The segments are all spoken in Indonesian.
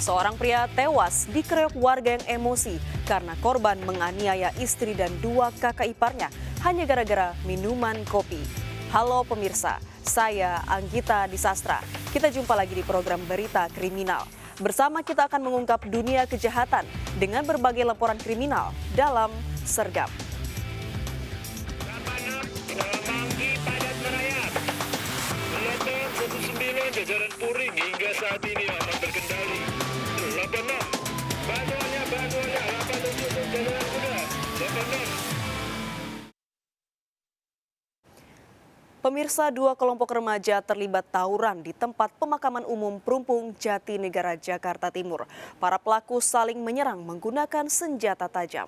Seorang pria tewas dikeroyok warga yang emosi karena korban menganiaya istri dan 2 kakak iparnya hanya gara-gara minuman kopi. Halo pemirsa, saya Anggita Disastra. Kita jumpa lagi di program Berita Kriminal. Bersama kita akan mengungkap dunia kejahatan dengan berbagai laporan kriminal dalam Sergap. Jajaran Puring hingga saat ini aman terkendali. 86, bantuannya, 87 jajaran kuda, 86. Pemirsa, 2 kelompok remaja terlibat tawuran di tempat pemakaman umum Perumpung Jatinegara, Jakarta Timur. Para pelaku saling menyerang menggunakan senjata tajam.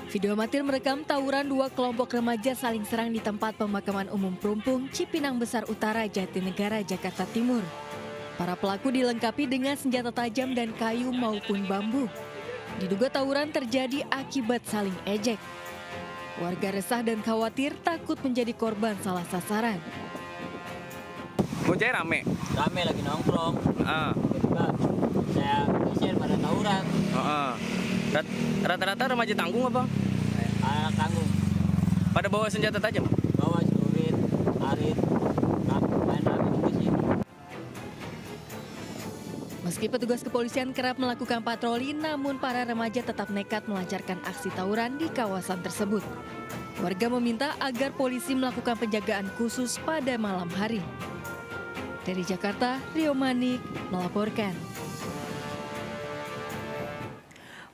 Video amatir merekam tawuran 2 kelompok remaja saling serang di tempat pemakaman umum Perumpung, Cipinang Besar Utara, Jatinegara, Jakarta Timur. Para pelaku dilengkapi dengan senjata tajam dan kayu maupun bambu. Diduga tawuran terjadi akibat saling ejek. Warga resah dan khawatir takut menjadi korban salah sasaran. Bocah rame? Rame lagi nongkrong. Tiba-tiba saya isir pada tawuran. Rata-rata remaja tanggung apa? Anak tanggung. Pada bawa senjata tajam? Bawa celurit, arit, main rame di sini. Meski petugas kepolisian kerap melakukan patroli, namun para remaja tetap nekat melancarkan aksi tawuran di kawasan tersebut. Warga meminta agar polisi melakukan penjagaan khusus pada malam hari. Dari Jakarta, Rio Manik melaporkan.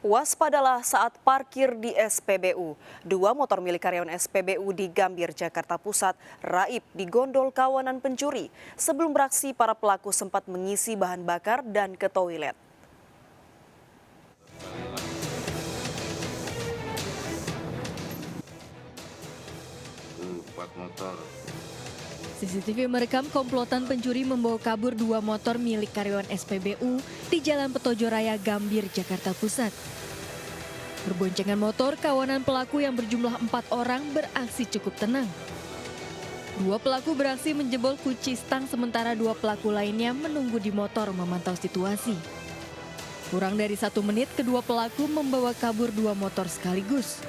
Waspadalah saat parkir di SPBU. 2 motor milik karyawan SPBU di Gambir, Jakarta Pusat, raib di gondol kawanan pencuri. Sebelum beraksi, para pelaku sempat mengisi bahan bakar dan ke toilet. CCTV merekam komplotan pencuri membawa kabur 2 motor milik karyawan SPBU di Jalan Petojo Raya, Gambir, Jakarta Pusat. Berboncengan motor, kawanan pelaku yang berjumlah 4 orang beraksi cukup tenang. 2 pelaku beraksi menjebol kunci stang, sementara 2 pelaku lainnya menunggu di motor memantau situasi. Kurang dari 1 menit, kedua pelaku membawa kabur 2 motor sekaligus.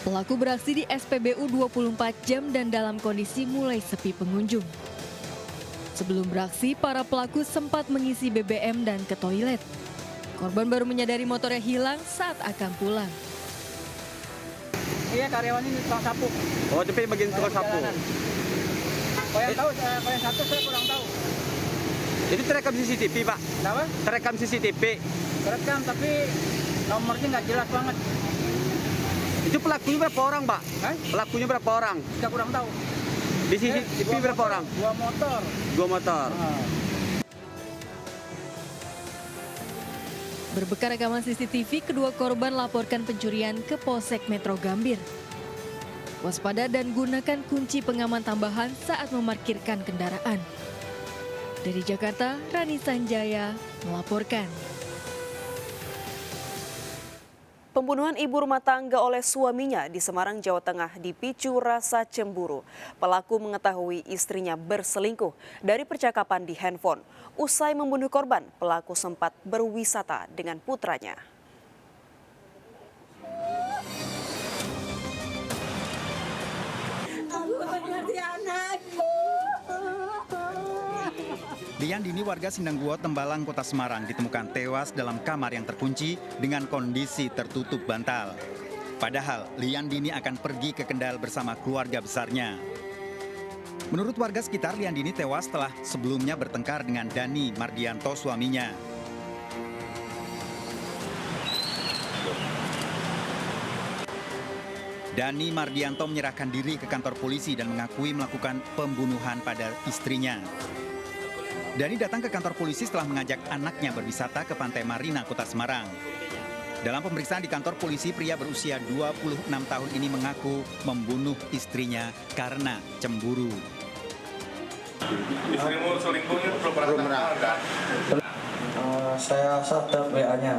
Pelaku beraksi di SPBU 24 jam dan dalam kondisi mulai sepi pengunjung. Sebelum beraksi, para pelaku sempat mengisi BBM dan ke toilet. Korban baru menyadari motornya hilang saat akan pulang. Iya, karyawan ini tukang sapu. Oh, tapi bagian tukang sapu. Kalau yang tahu, kalau yang satu saya kurang tahu. Itu terekam CCTV, Pak? Kenapa? Terekam CCTV. Terekam, tapi nomornya nggak jelas banget. Itu pelakunya berapa orang, Pak? Pelakunya berapa orang? Saya kurang tahu. Di CCTV berapa orang? 2 motor. 2 motor. Berbekal rekaman CCTV, kedua korban laporkan pencurian ke Polsek Metro Gambir. Waspada dan gunakan kunci pengaman tambahan saat memarkirkan kendaraan. Dari Jakarta, Rani Sanjaya melaporkan. Pembunuhan ibu rumah tangga oleh suaminya di Semarang, Jawa Tengah dipicu rasa cemburu. Pelaku mengetahui istrinya berselingkuh dari percakapan di handphone. Usai membunuh korban, pelaku sempat berwisata dengan putranya. Liandini, warga Sindangguo, Tembalang, Kota Semarang, ditemukan tewas dalam kamar yang terkunci dengan kondisi tertutup bantal. Padahal Liandini akan pergi ke Kendal bersama keluarga besarnya. Menurut warga sekitar, Liandini tewas setelah sebelumnya bertengkar dengan Dani Mardianto, suaminya. Dani Mardianto menyerahkan diri ke kantor polisi dan mengakui melakukan pembunuhan pada istrinya. Dani datang ke kantor polisi setelah mengajak anaknya berwisata ke Pantai Marina, Kota Semarang. Dalam pemeriksaan di kantor polisi, pria berusia 26 tahun ini mengaku membunuh istrinya karena cemburu. Istrimu selingkuhnya belum pernah kan? Saya sadar WA-nya.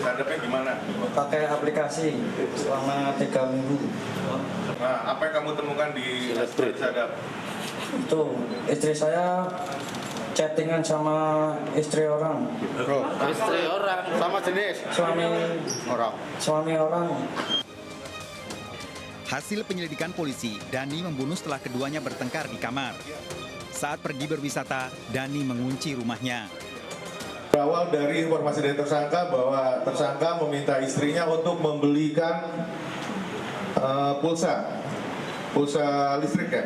Hadapnya gimana? Pakai aplikasi selama 3 minggu. Nah, apa yang kamu temukan di Sadap? Itu istri saya chattingan sama istri orang. Istri orang sama jenis Suami orang. Hasil penyelidikan polisi, Dani membunuh setelah keduanya bertengkar di kamar. Saat pergi berwisata, Dani mengunci rumahnya. Berawal dari informasi dari tersangka bahwa tersangka meminta istrinya untuk membelikan pulsa listrik ya.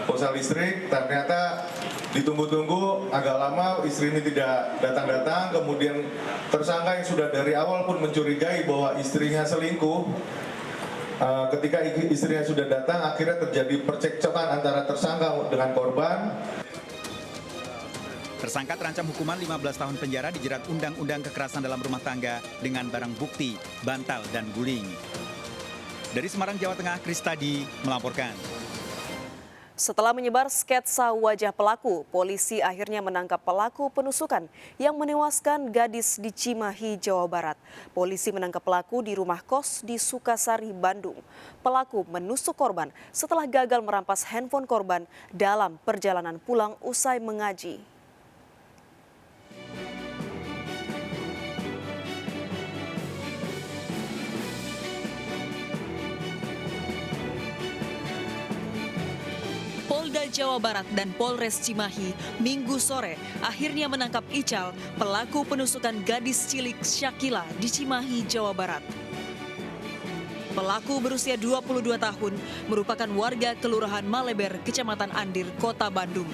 Pulsa listrik, ternyata ditunggu-tunggu agak lama, istri ini tidak datang-datang, kemudian tersangka yang sudah dari awal pun mencurigai bahwa istrinya selingkuh. Ketika istrinya sudah datang, akhirnya terjadi percekcokan antara tersangka dengan korban. Tersangka terancam hukuman 15 tahun penjara dijerat Undang-Undang Kekerasan dalam Rumah Tangga dengan barang bukti, bantal, dan guling. Dari Semarang, Jawa Tengah, Kristadi melaporkan. Setelah menyebar sketsa wajah pelaku, polisi akhirnya menangkap pelaku penusukan yang menewaskan gadis di Cimahi, Jawa Barat. Polisi menangkap pelaku di rumah kos di Sukasari, Bandung. Pelaku menusuk korban setelah gagal merampas handphone korban dalam perjalanan pulang usai mengaji. Polda Jawa Barat dan Polres Cimahi Minggu sore akhirnya menangkap Ical, pelaku penusukan gadis cilik Syakila di Cimahi, Jawa Barat. Pelaku berusia 22 tahun, merupakan warga Kelurahan Maleber, Kecamatan Andir, Kota Bandung.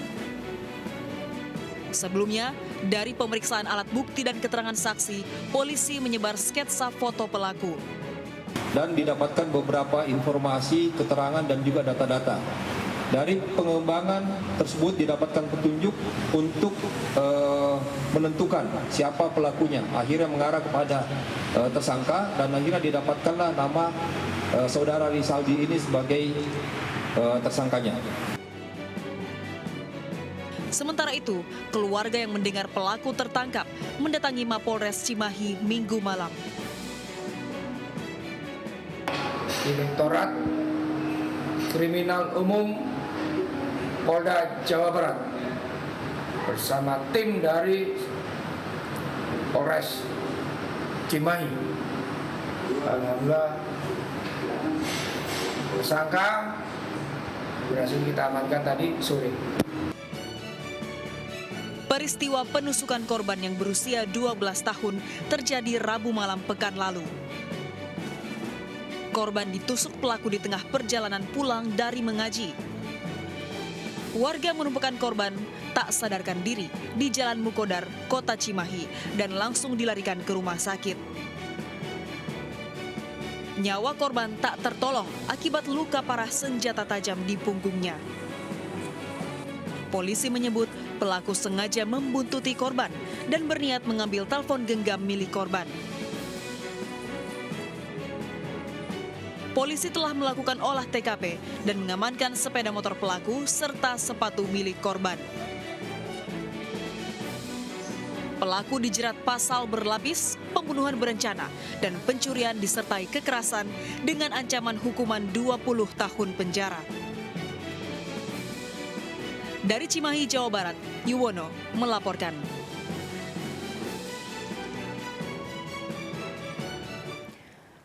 Sebelumnya, dari pemeriksaan alat bukti dan keterangan saksi, polisi menyebar sketsa foto pelaku. Dan didapatkan beberapa informasi, keterangan, dan juga data-data. Dari pengembangan tersebut didapatkan petunjuk untuk menentukan siapa pelakunya. Akhirnya mengarah kepada tersangka dan akhirnya didapatkanlah nama saudara Rizaldi ini sebagai tersangkanya. Sementara itu, keluarga yang mendengar pelaku tertangkap mendatangi Mapolres Cimahi Minggu malam. Direktorat Kriminal Umum Polda Jawa Barat bersama tim dari Polres Cimahi. Alhamdulillah tersangka berhasil kita amankan tadi sore. Peristiwa penusukan korban yang berusia 12 tahun terjadi Rabu malam pekan lalu. Korban ditusuk pelaku di tengah perjalanan pulang dari mengaji. Warga menemukan korban tak sadarkan diri di Jalan Mukodar, Kota Cimahi, dan langsung dilarikan ke rumah sakit. Nyawa korban tak tertolong akibat luka parah senjata tajam di punggungnya. Polisi menyebut pelaku sengaja membuntuti korban dan berniat mengambil telepon genggam milik korban. Polisi telah melakukan olah TKP dan mengamankan sepeda motor pelaku serta sepatu milik korban. Pelaku dijerat pasal berlapis, pembunuhan berencana, dan pencurian disertai kekerasan dengan ancaman hukuman 20 tahun penjara. Dari Cimahi, Jawa Barat, Yuwono melaporkan.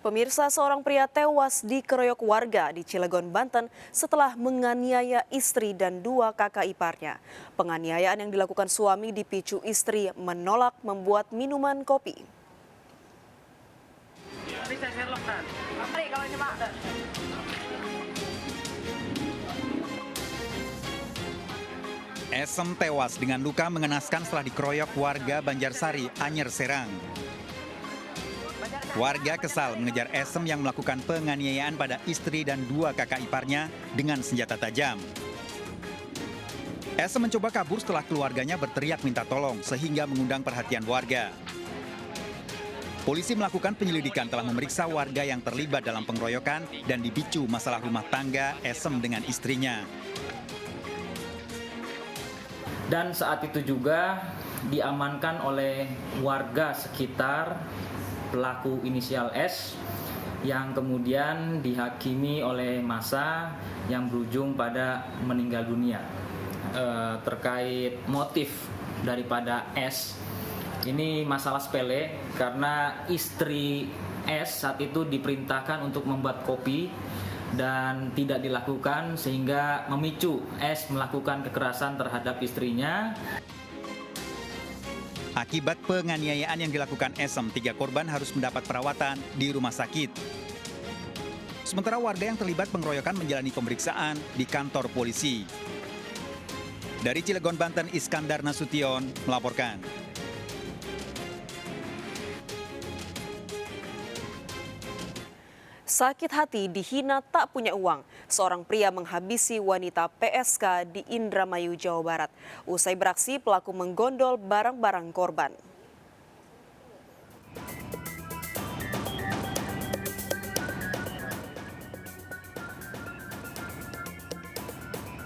Pemirsa, seorang pria tewas dikeroyok warga di Cilegon, Banten setelah menganiaya istri dan 2 kakak iparnya. Penganiayaan yang dilakukan suami dipicu istri menolak membuat minuman kopi. Esem tewas dengan luka mengenaskan setelah dikeroyok warga Banjarsari, Anyer, Serang. Warga kesal mengejar Esem yang melakukan penganiayaan pada istri dan 2 kakak iparnya dengan senjata tajam. Esem mencoba kabur setelah keluarganya berteriak minta tolong sehingga mengundang perhatian warga. Polisi melakukan penyelidikan, telah memeriksa warga yang terlibat dalam pengeroyokan dan dipicu masalah rumah tangga Esem dengan istrinya. Dan saat itu juga diamankan oleh warga sekitar pelaku inisial S yang kemudian dihakimi oleh massa yang berujung pada meninggal dunia. Terkait motif daripada S, ini masalah sepele karena istri S saat itu diperintahkan untuk membuat kopi dan tidak dilakukan sehingga memicu S melakukan kekerasan terhadap istrinya. Akibat penganiayaan yang dilakukan SM, 3 korban harus mendapat perawatan di rumah sakit. Sementara warga yang terlibat pengeroyokan menjalani pemeriksaan di kantor polisi. Dari Cilegon, Banten, Iskandar Nasution melaporkan. Sakit hati dihina tak punya uang. Seorang pria menghabisi wanita PSK di Indramayu, Jawa Barat. Usai beraksi, pelaku menggondol barang-barang korban.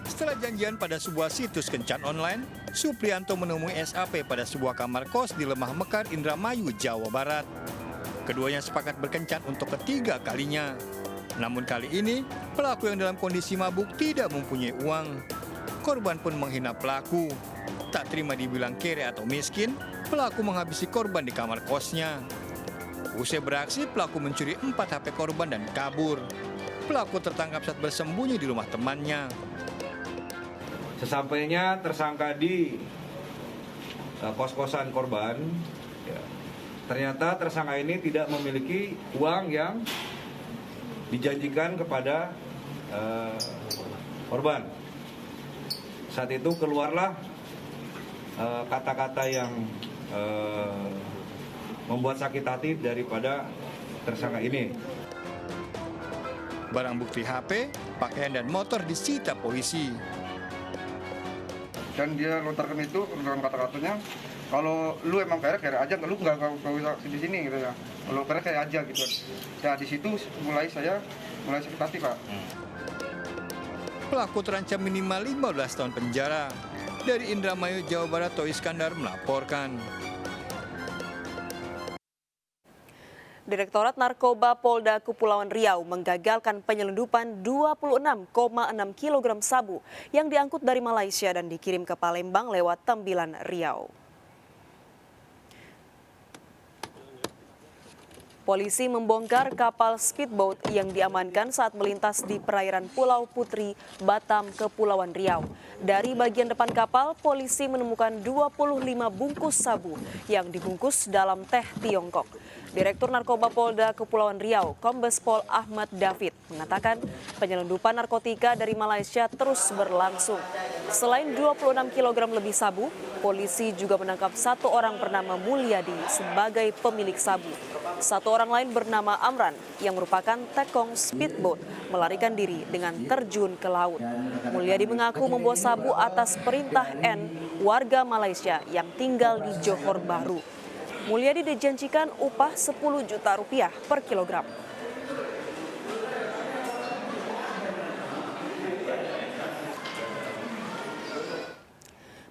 Setelah janjian pada sebuah situs kencan online, Supriyanto menemui SAP pada sebuah kamar kos di Lemah Mekar, Indramayu, Jawa Barat. Keduanya sepakat berkencan untuk ketiga kalinya. Namun kali ini, pelaku yang dalam kondisi mabuk tidak mempunyai uang. Korban pun menghina pelaku. Tak terima dibilang kere atau miskin, pelaku menghabisi korban di kamar kosnya. Usai beraksi, pelaku mencuri 4 HP korban dan kabur. Pelaku tertangkap saat bersembunyi di rumah temannya. Sesampainya tersangka di kos-kosan korban, ternyata tersangka ini tidak memiliki uang yang dijanjikan kepada korban. Saat itu keluarlah kata-kata yang membuat sakit hati daripada tersangka ini. Barang bukti HP, pakaian dan motor disita polisi. Dan dia lontarkan itu dengan kata-katanya, kalau lu emang kere aja, lu nggak bisa di sini gitu ya. Kalau kere aja gitu. Ya di situ mulai sakit hati, Pak. Pelaku terancam minimal 15 tahun penjara. Dari Indramayu, Jawa Barat, Toh Iskandar melaporkan. Direktorat Narkoba Polda Kepulauan Riau menggagalkan penyelundupan 26,6 kg sabu yang diangkut dari Malaysia dan dikirim ke Palembang lewat Tembilan, Riau. Polisi membongkar kapal speedboat yang diamankan saat melintas di perairan Pulau Putri, Batam, Kepulauan Riau. Dari bagian depan kapal, polisi menemukan 25 bungkus sabu yang dibungkus dalam teh Tiongkok. Direktur Narkoba Polda Kepulauan Riau, Kombes Pol Ahmad David, mengatakan penyelundupan narkotika dari Malaysia terus berlangsung. Selain 26 kg lebih sabu, polisi juga menangkap 1 orang bernama Mulyadi sebagai pemilik sabu. 1 orang lain bernama Amran yang merupakan tekong speedboat melarikan diri dengan terjun ke laut. Mulyadi mengaku membawa sabu atas perintah N, warga Malaysia yang tinggal di Johor Bahru. Mulyadi dijanjikan upah 10 juta rupiah per kilogram.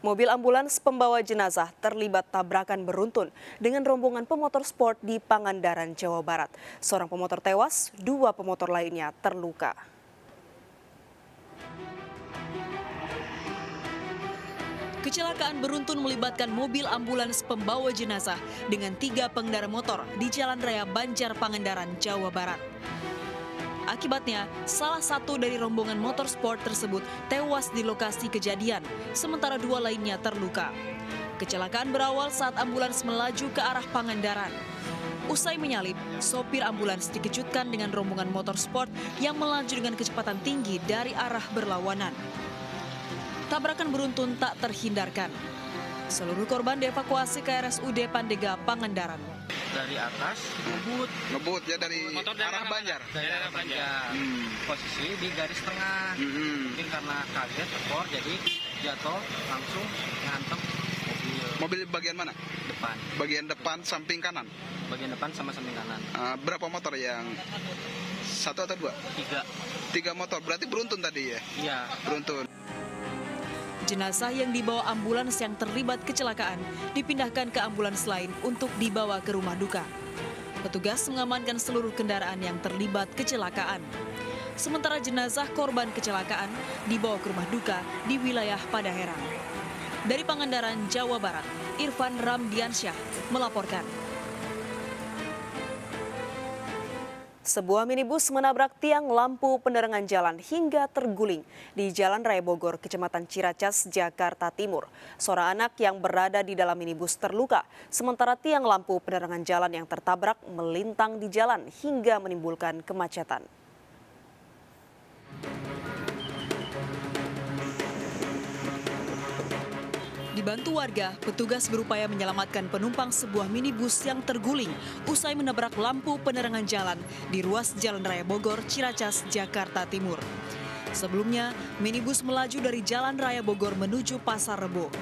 Mobil ambulans pembawa jenazah terlibat tabrakan beruntun dengan rombongan pemotor sport di Pangandaran, Jawa Barat. Seorang pemotor tewas, 2 pemotor lainnya terluka. Kecelakaan beruntun melibatkan mobil ambulans pembawa jenazah dengan 3 pengendara motor di Jalan Raya Banjar, Pangandaran, Jawa Barat. Akibatnya, salah satu dari rombongan motor sport tersebut tewas di lokasi kejadian, sementara 2 lainnya terluka. Kecelakaan berawal saat ambulans melaju ke arah Pangandaran. Usai menyalip, sopir ambulans dikejutkan dengan rombongan motor sport yang melaju dengan kecepatan tinggi dari arah berlawanan. Tabrakan beruntun tak terhindarkan. Seluruh korban dievakuasi ke RSUD Pandega, Pangandaran. Dari atas ngebut ya dari arah Banjar. Dari arah Banjar. Posisi di garis tengah. Mungkin karena kaget tekor jadi jatuh langsung ngantem mobil. Mobil bagian mana? Depan. Bagian depan samping kanan. Bagian depan sama samping kanan. Berapa motor yang 1 atau 2? 3 motor. Berarti beruntun tadi ya? Iya. Beruntun. Jenazah yang dibawa ambulans yang terlibat kecelakaan dipindahkan ke ambulans lain untuk dibawa ke rumah duka. Petugas mengamankan seluruh kendaraan yang terlibat kecelakaan. Sementara jenazah korban kecelakaan dibawa ke rumah duka di wilayah Padaherang. Dari Pangandaran, Jawa Barat, Irfan Ramdiansyah melaporkan. Sebuah minibus menabrak tiang lampu penerangan jalan hingga terguling di Jalan Raya Bogor, Kecamatan Ciracas, Jakarta Timur. Seorang anak yang berada di dalam minibus terluka, sementara tiang lampu penerangan jalan yang tertabrak melintang di jalan hingga menimbulkan kemacetan. Dibantu warga, petugas berupaya menyelamatkan penumpang sebuah minibus yang terguling usai menabrak lampu penerangan jalan di ruas Jalan Raya Bogor, Ciracas, Jakarta Timur. Sebelumnya, minibus melaju dari Jalan Raya Bogor menuju Pasar Rebo.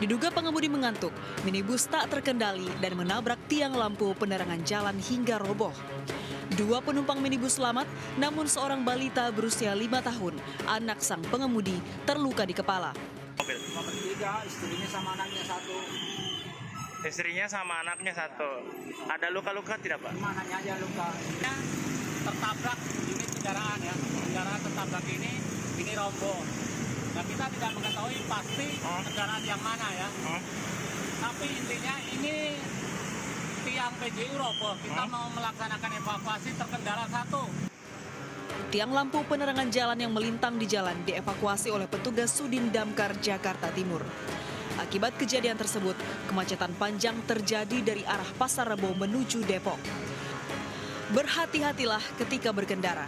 Diduga pengemudi mengantuk, minibus tak terkendali dan menabrak tiang lampu penerangan jalan hingga roboh. 2 penumpang minibus selamat, namun seorang balita berusia 5 tahun, anak sang pengemudi, terluka di kepala. Nomor 3, istrinya sama anaknya 1. Istrinya sama anaknya 1. Ada luka-luka tidak, Pak? Mananya aja luka. Tertabrak ini kendaraan ya. Kendaraan tertabrak ini roboh. Nah, kita tidak mengetahui pasti kendaraan yang mana ya. Tapi intinya ini tiang PJU roboh. Kita mau melaksanakan evakuasi, terkendala 1. Tiang lampu penerangan jalan yang melintang di jalan dievakuasi oleh petugas Sudin Damkar Jakarta Timur. Akibat kejadian tersebut, kemacetan panjang terjadi dari arah Pasar Rebo menuju Depok. Berhati-hatilah ketika berkendara.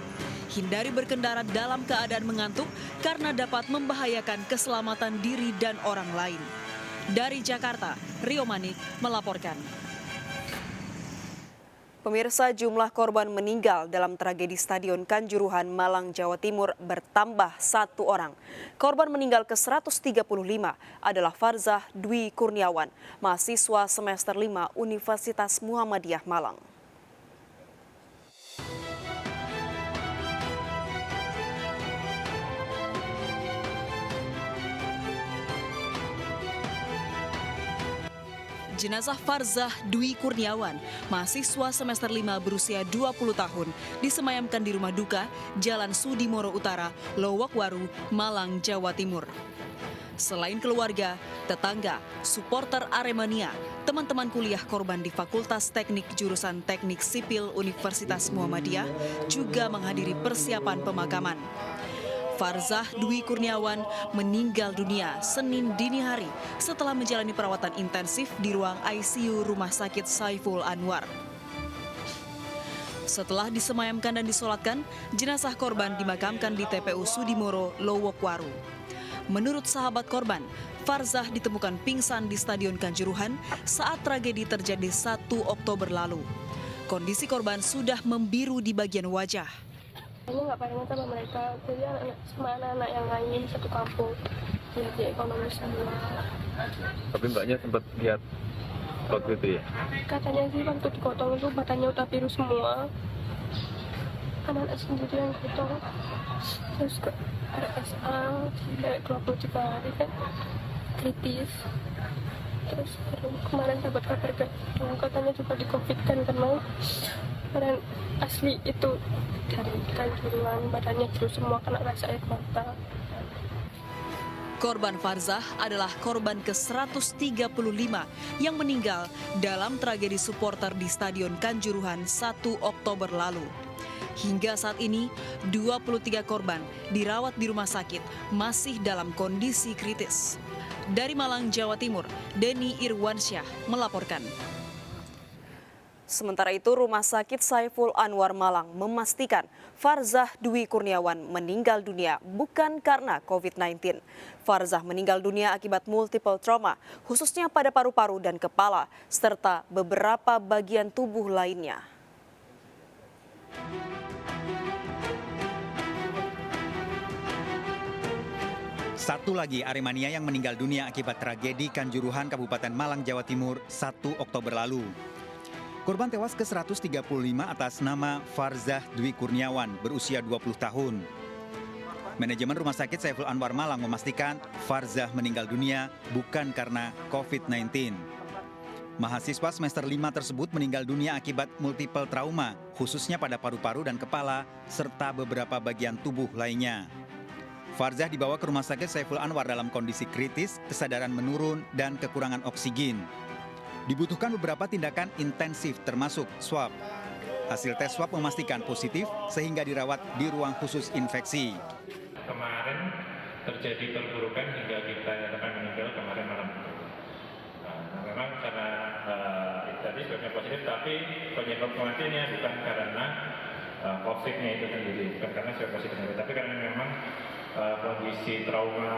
Hindari berkendara dalam keadaan mengantuk karena dapat membahayakan keselamatan diri dan orang lain. Dari Jakarta, Rio Manik melaporkan. Pemirsa, jumlah korban meninggal dalam tragedi Stadion Kanjuruhan, Malang, Jawa Timur bertambah 1 orang. Korban meninggal ke-135 adalah Farzah Dwi Kurniawan, mahasiswa semester 5 Universitas Muhammadiyah Malang. Jenazah Farzah Dwi Kurniawan, mahasiswa semester 5 berusia 20 tahun, disemayamkan di rumah duka Jalan Sudimoro Utara, Lowokwaru, Malang, Jawa Timur. Selain keluarga, tetangga, supporter Aremania, teman-teman kuliah korban di Fakultas Teknik Jurusan Teknik Sipil Universitas Muhammadiyah juga menghadiri persiapan pemakaman. Farzah Dwi Kurniawan meninggal dunia Senin dini hari setelah menjalani perawatan intensif di ruang ICU Rumah Sakit Saiful Anwar. Setelah disemayamkan dan disolatkan, jenazah korban dimakamkan di TPU Sudimoro, Lowokwaru. Menurut sahabat korban, Farzah ditemukan pingsan di Stadion Kanjuruhan saat tragedi terjadi 1 Oktober lalu. Kondisi korban sudah membiru di bagian wajah. Ini nggak pengen sama mereka, jadi sama anak-anak yang lain satu kampung, jadi ekonomi semua. Tapi mbaknya sempat lihat waktu itu ya? Katanya sih waktu digotong itu badannya udah biru semua, anak-anak sendiri yang gotong, terus ke RSA kayak 23 hari kan kritis. Terus kemarin dapat kabar katanya juga di COVID kan karena kemarin asli itu dari Kanjuruhan, badannya biru semua, kena gas air mata. Korban Farzah adalah korban ke-135 yang meninggal dalam tragedi supporter di Stadion Kanjuruhan 1 Oktober lalu. Hingga saat ini, 23 korban dirawat di rumah sakit masih dalam kondisi kritis. Dari Malang, Jawa Timur, Denny Irwansyah melaporkan. Sementara itu, Rumah Sakit Saiful Anwar Malang memastikan Farzah Dwi Kurniawan meninggal dunia bukan karena COVID-19. Farzah meninggal dunia akibat multiple trauma, khususnya pada paru-paru dan kepala, serta beberapa bagian tubuh lainnya. Satu lagi Aremania yang meninggal dunia akibat tragedi Kanjuruhan, Kabupaten Malang, Jawa Timur 1 Oktober lalu. Korban tewas ke-135 atas nama Farzah Dwi Kurniawan, berusia 20 tahun. Manajemen Rumah Sakit Saiful Anwar Malang memastikan Farzah meninggal dunia bukan karena COVID-19. Mahasiswa semester 5 tersebut meninggal dunia akibat multiple trauma, khususnya pada paru-paru dan kepala, serta beberapa bagian tubuh lainnya. Farzah dibawa ke Rumah Sakit Saiful Anwar dalam kondisi kritis, kesadaran menurun, dan kekurangan oksigen. Dibutuhkan beberapa tindakan intensif termasuk swab. Hasil tes swab memastikan positif sehingga dirawat di ruang khusus infeksi. Kemarin terjadi perburukan hingga kita nyatakan meninggal kemarin malam. Memang karena tadi swabnya positif, tapi penyebab kematiannya bukan karena COVID-nya itu sendiri, bukan karena swab positif sendiri, tapi karena memang kondisi trauma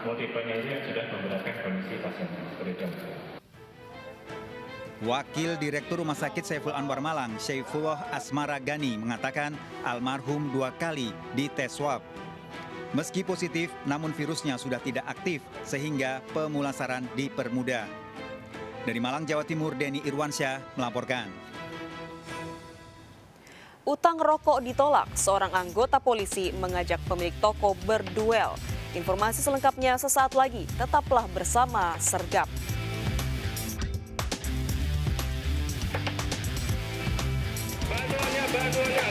multiplenya itu yang sudah memberatkan kondisi pasien seperti itu. Wakil Direktur Rumah Sakit Saiful Anwar Malang, Syaifullah Asmara Gani, mengatakan almarhum 2 kali dites swab. Meski positif, namun virusnya sudah tidak aktif sehingga pemulasaran dipermudah. Dari Malang, Jawa Timur, Denny Irwansyah melaporkan. Utang rokok ditolak, seorang anggota polisi mengajak pemilik toko berduel. Informasi selengkapnya sesaat lagi, tetaplah bersama Sergap. Bantuannya.